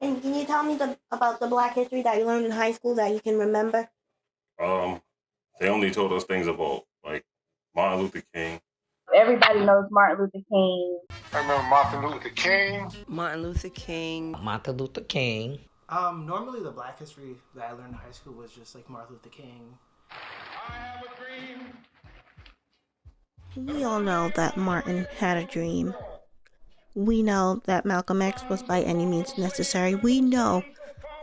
And can you tell me about the Black history that you learned in high school that you can remember? Um, they only told us things about like Martin Luther King. Everybody knows Martin Luther King. I remember Martin Luther King. Martin Luther King. Martin Luther King. Normally the Black history that I learned in high school was just like Martin Luther King. I have a dream. We all know that Martin had a dream. We know that Malcolm X was by any means necessary. We know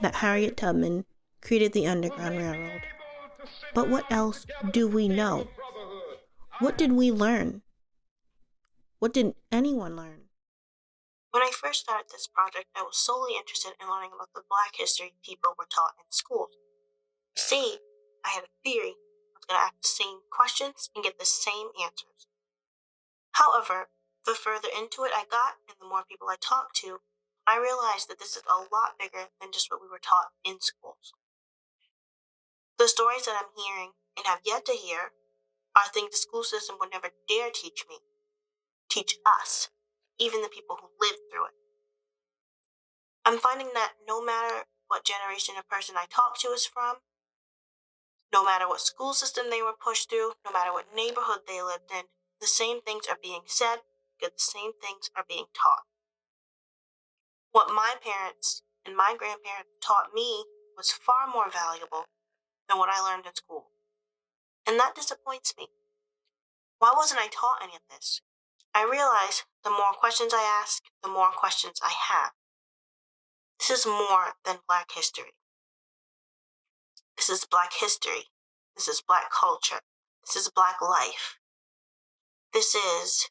that Harriet Tubman created the Underground Railroad. But what else do we know? What did we learn? What did anyone learn? When I first started this project, I was solely interested in learning about the Black history people were taught in schools. You see, I had a theory I was going to ask the same questions and get the same answers. However, the further into it I got and the more people I talked to, I realized that this is a lot bigger than just what we were taught in schools. The stories that I'm hearing and have yet to hear are things the school system would never dare teach me, teach us, even the people who lived through it. I'm finding that no matter what generation a person I talk to is from, no matter what school system they were pushed through, no matter what neighborhood they lived in, the same things are being said because the same things are being taught. What my parents and my grandparents taught me was far more valuable than what I learned in school. And that disappoints me. Why wasn't I taught any of this? I realize the more questions I ask, the more questions I have. This is more than Black history. This is Black history. This is Black culture. This is Black life. This is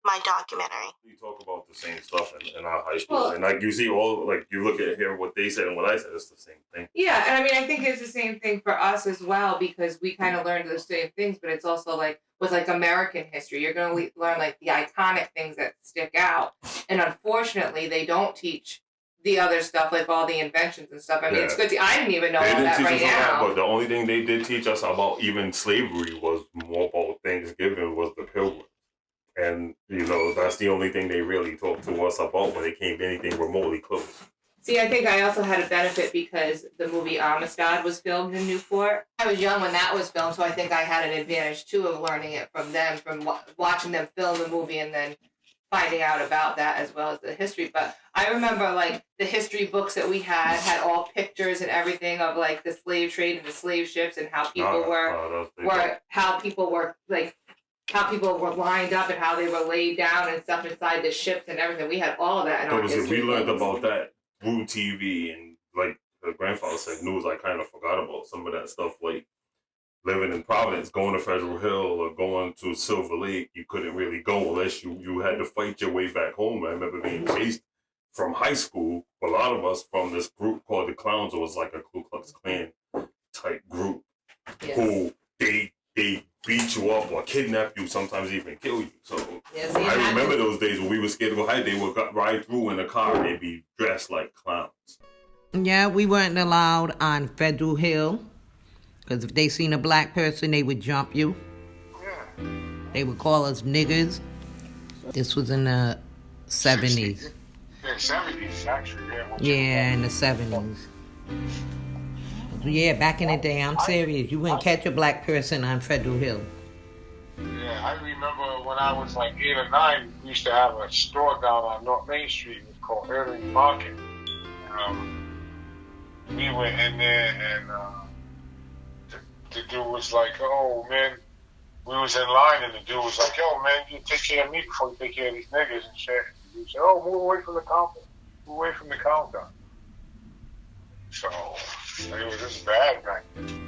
my documentary. We talk about the same stuff in our high school, and like you see all like you look at here what they said and what I said, it's the same thing. Yeah, and I mean I think it's the same thing for us as well because we kind of learned the same things, but it's also like with like American history, you're going to learn like the iconic things that stick out, and unfortunately they don't teach the other stuff like all the inventions and stuff. I mean, it's good. I didn't even know all that right now. But the only thing they did teach us about even slavery was more about Thanksgiving was the Pilgrims. And, that's the only thing they really talked to us about when it came to anything remotely close. See, I think I also had a benefit because the movie Amistad was filmed in Newport. I was young when that was filmed, so I think I had an advantage, too, of learning it from them, from watching them film the movie and then finding out about that as well as the history. But I remember, like, the history books that we had all pictures and everything of, like, the slave trade and the slave ships and how people how people were lined up and how they were laid down and stuff inside the ships and everything. We had all of that in our history. We learned about that through TV and, like, the grandfather said, news, I kind of forgot about some of that stuff, like, living in Providence, going to Federal Hill or going to Silver Lake, you couldn't really go unless you had to fight your way back home. I remember being chased from high school, a lot of us from this group called the Clowns. It was like a Ku Klux Klan type group who they beat you up or kidnap you, sometimes even kill you. So I remember those days when we were scared to go hide. They would ride through in a car and they'd be dressed like clowns. Yeah, we weren't allowed on Federal Hill. Because if they seen a black person, they would jump you. Yeah. They would call us niggers. This was in the 70s. Yeah, 70s, actually. Yeah, in the 70s. Yeah, back in the day, I'm serious. You wouldn't catch a black person on Federal Hill. Yeah, I remember when I was like 8 or 9, we used to have a store down on North Main Street. It was called Irving Market. We went in there and the dude was like, oh, man, we was in line and the dude was like, yo, man, you take care of me before you take care of these niggas and shit. And he said, oh, move away from the counter. Move away from the counter. So, it was just bad, man.